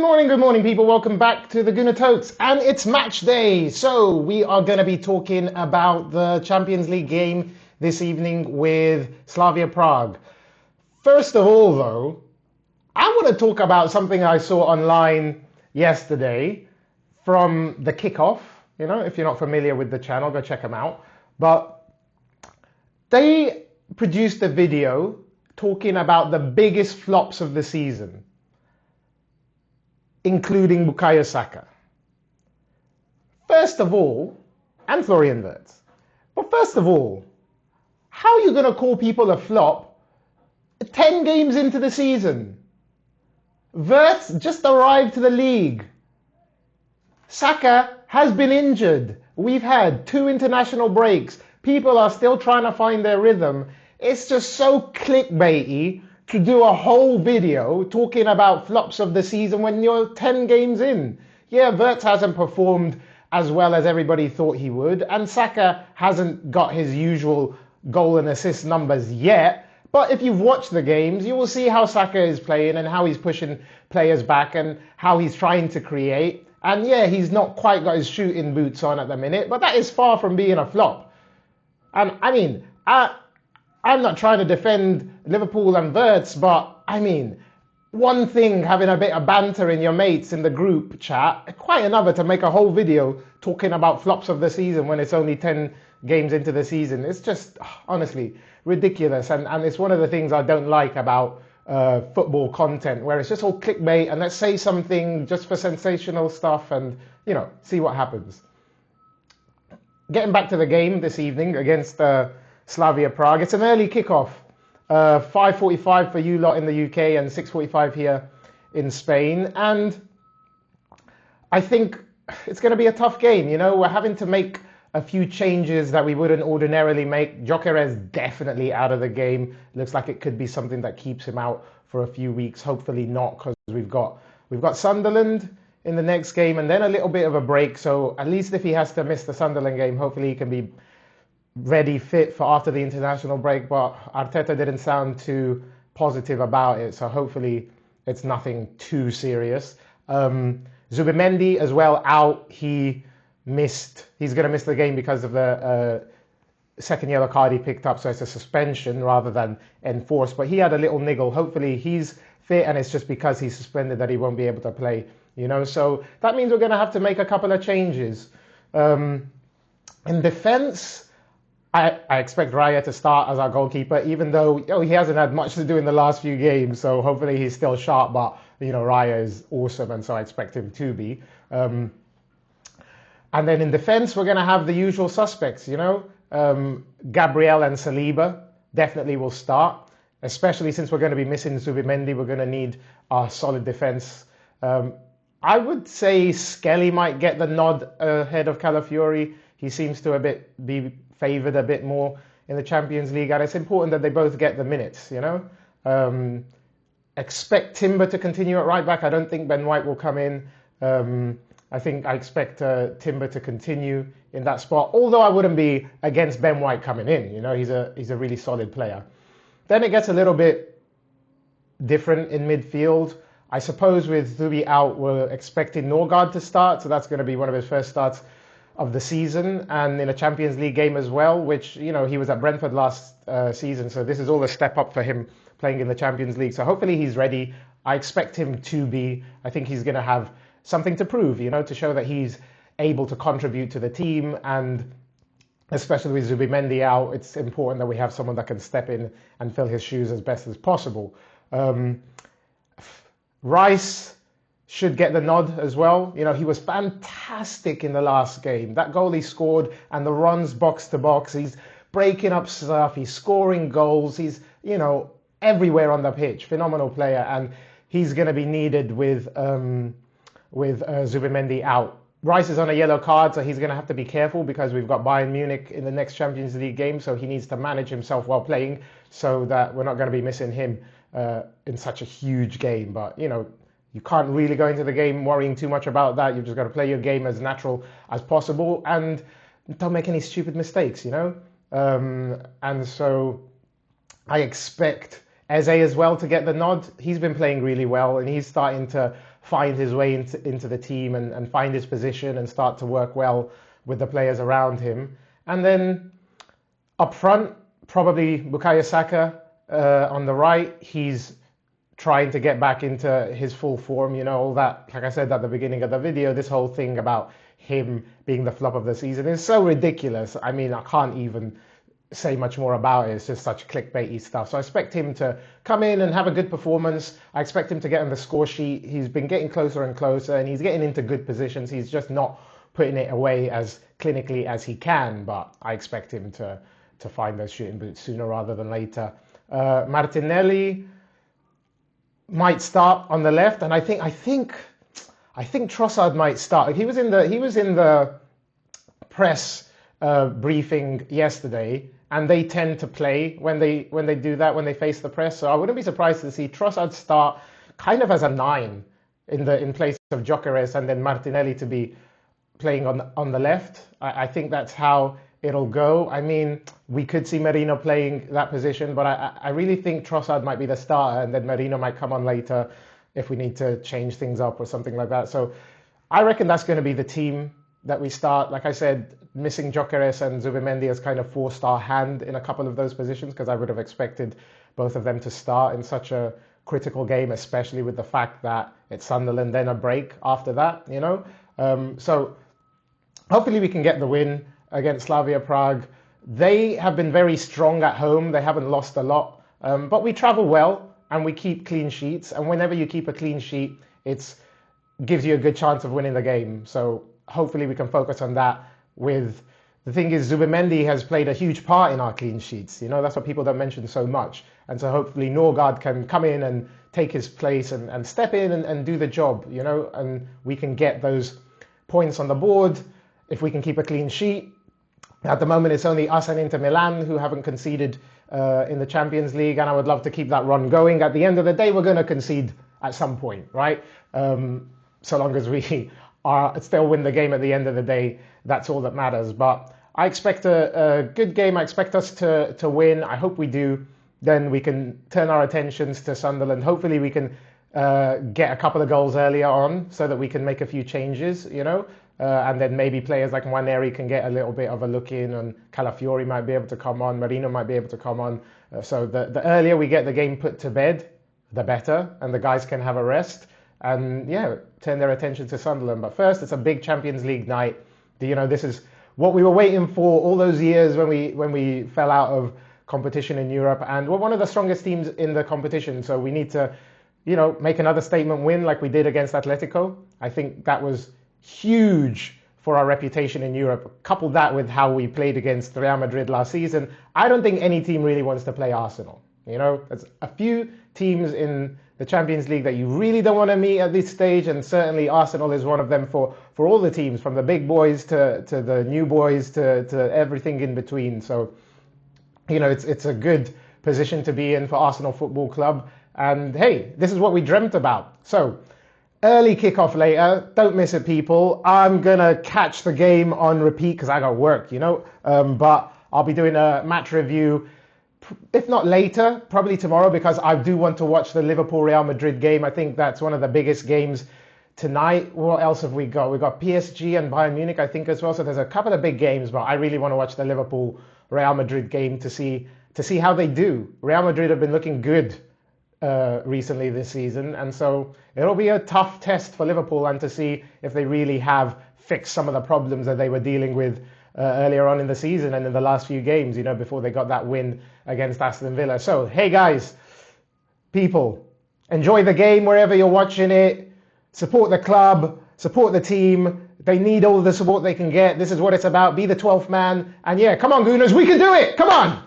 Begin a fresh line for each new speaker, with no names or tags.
Good morning, people. Welcome back to the Guna Tokes. And it's match day. So we are going to be talking about the Champions League game this evening with Slavia Prague. First of all, though, I want to talk about something I saw online yesterday from the kickoff. You know, if you're not familiar with the channel, go check them out. But they produced a video talking about the biggest flops of the season, including Bukayo Saka. First of all, and Florian Wirtz. But first of all, how are you going to call people a flop 10 games into the season? Wirtz just arrived to the league. Saka has been injured. We've had 2 international breaks. People are still trying to find their rhythm. It's just so clickbaity to do a whole video talking about flops of the season when you're 10 games in. Yeah, Wirtz hasn't performed as well as everybody thought he would, and Saka hasn't got his usual goal and assist numbers yet. But if you've watched the games, you will see how Saka is playing and how he's pushing players back and how he's trying to create. And yeah, he's not quite got his shooting boots on at the minute, but that is far from being a flop. And I mean, I'm not trying to defend Liverpool and Wirtz, but I mean, one thing having a bit of banter in your mates in the group chat, quite another to make a whole video talking about flops of the season when it's only 10 games into the season. It's just, honestly, ridiculous. And it's one of the things I don't like about football content, where it's just all clickbait and let's say something just for sensational stuff and, you know, see what happens. Getting back to the game this evening against Slavia Prague. It's an early kickoff, 5:45 for you lot in the UK and 6:45 here in Spain. And I think it's going to be a tough game. You know, we're having to make a few changes that we wouldn't ordinarily make. Gyokeres definitely out of the game. Looks like it could be something that keeps him out for a few weeks. Hopefully not, because we've got Sunderland in the next game and then a little bit of a break. So at least if he has to miss the Sunderland game, hopefully he can be ready, fit for after the international break, but Arteta didn't sound too positive about it, so hopefully it's nothing too serious. Zubi as well out. He's going to miss the game because of the second yellow card he picked up, so it's a suspension rather than enforced, but he had a little niggle. Hopefully he's fit and it's just because he's suspended that he won't be able to play, you know, so that means we're going to have to make a couple of changes. In defence, I expect Raya to start as our goalkeeper, even though he hasn't had much to do in the last few games, so hopefully he's still sharp, but you know, Raya is awesome and so I expect him to be. And then in defence, we're going to have the usual suspects, you know. Gabriel and Saliba definitely will start, especially since we're going to be missing Zubi. We're going to need a solid defence. I would say Skelly might get the nod ahead of Calafiori. He seems to be favoured a bit more in the Champions League, and it's important that they both get the minutes, you know. Expect Timber to continue at right back. I don't think Ben White will come in. I expect Timber to continue in that spot, although I wouldn't be against Ben White coming in. You know, he's a really solid player. Then it gets a little bit different in midfield. I suppose with Zubi out, we're expecting Norgard to start, so that's going to be one of his first starts of the season, and in a Champions League game as well, which, you know, he was at Brentford last season, so this is all a step up for him playing in the Champions League. So hopefully he's ready. I expect him to be. I think he's going to have something to prove, you know, to show that he's able to contribute to the team, and especially with Zubi out, it's important that we have someone that can step in and fill his shoes as best as possible. Rice should get the nod as well. You know, he was fantastic in the last game. That goal he scored and the runs box to box, he's breaking up stuff, he's scoring goals, he's, you know, everywhere on the pitch. Phenomenal player, and he's going to be needed with Zubi out. Rice is on a yellow card, so he's going to have to be careful because we've got Bayern Munich in the next Champions League game, so he needs to manage himself while playing so that we're not going to be missing him in such a huge game. But, you know, you can't really go into the game worrying too much about that. You've just got to play your game as natural as possible and don't make any stupid mistakes, you know? And so I expect Eze as well to get the nod. He's been playing really well and he's starting to find his way into the team and find his position and start to work well with the players around him. And then up front, probably Bukayo Saka on the right. He's trying to get back into his full form, all that, like I said at the beginning of the video, this whole thing about him being the flop of the season is so ridiculous. I mean, I can't even say much more about it. It's just such clickbaity stuff. So I expect him to come in and have a good performance. I expect him to get on the score sheet. He's been getting closer and closer, and he's getting into good positions. He's just not putting it away as clinically as he can, but I expect him to find those shooting boots sooner rather than later. Martinelli might start on the left, and I think Trossard might start. He was in the press briefing yesterday, and they tend to play when they do that, when they face the press. So I wouldn't be surprised to see Trossard start kind of as a 9 in place of Gyokeres, and then Martinelli to be playing on the left. I think that's how it'll go. I mean, we could see Merino playing that position, but I really think Trossard might be the starter, and then Merino might come on later if we need to change things up or something like that. So I reckon that's going to be the team that we start. Like I said, missing Gyokeres and Zubi as kind of 4-star hand in a couple of those positions, because I would have expected both of them to start in such a critical game, especially with the fact that it's Sunderland, then a break after that, So hopefully we can get the win against Slavia Prague. They have been very strong at home. They haven't lost a lot, but we travel well and we keep clean sheets. And whenever you keep a clean sheet, it gives you a good chance of winning the game. So hopefully we can focus on that. The thing is, Zubi has played a huge part in our clean sheets. That's what people don't mention so much. And so hopefully Norgard can come in and take his place and step in and do the job, and we can get those points on the board if we can keep a clean sheet. At the moment, it's only us and Inter Milan who haven't conceded in the Champions League, and I would love to keep that run going. At the end of the day, we're going to concede at some point, right? So long as we still win the game at the end of the day, that's all that matters. But I expect a good game. I expect us to win. I hope we do. Then we can turn our attentions to Sunderland. Hopefully we can get a couple of goals earlier on so that we can make a few changes, and then maybe players like Nwaneri can get a little bit of a look in, and Calafiori might be able to come on, Merino might be able to come on. So the earlier we get the game put to bed, the better, and the guys can have a rest and turn their attention to Sunderland. But first, it's a big Champions League night. This is what we were waiting for all those years when we fell out of competition in Europe, and we're one of the strongest teams in the competition. So we need to, make another statement win like we did against Atletico. I think that was huge for our reputation in Europe. Couple that with how we played against Real Madrid last season. I don't think any team really wants to play Arsenal. There's a few teams in the Champions League that you really don't want to meet at this stage, and certainly Arsenal is one of them for all the teams, from the big boys to the new boys to everything in between. So, it's a good position to be in for Arsenal Football Club. And hey, this is what we dreamt about. So, early kickoff later. Don't miss it, people. I'm going to catch the game on repeat because I got work, but I'll be doing a match review, if not later, probably tomorrow, because I do want to watch the Liverpool-Real Madrid game. I think that's one of the biggest games tonight. What else have we got? We've got PSG and Bayern Munich, I think, as well. So there's a couple of big games, but I really want to watch the Liverpool-Real Madrid game to see how they do. Real Madrid have been looking good recently this season, and so it'll be a tough test for Liverpool, and to see if they really have fixed some of the problems that they were dealing with earlier on in the season and in the last few games, before they got that win against Aston Villa. So, hey guys, people, enjoy the game wherever you're watching it. Support the club, support the team. They need all the support they can get. This is what it's about. Be the 12th man. And come on, Gooners, we can do it. Come on.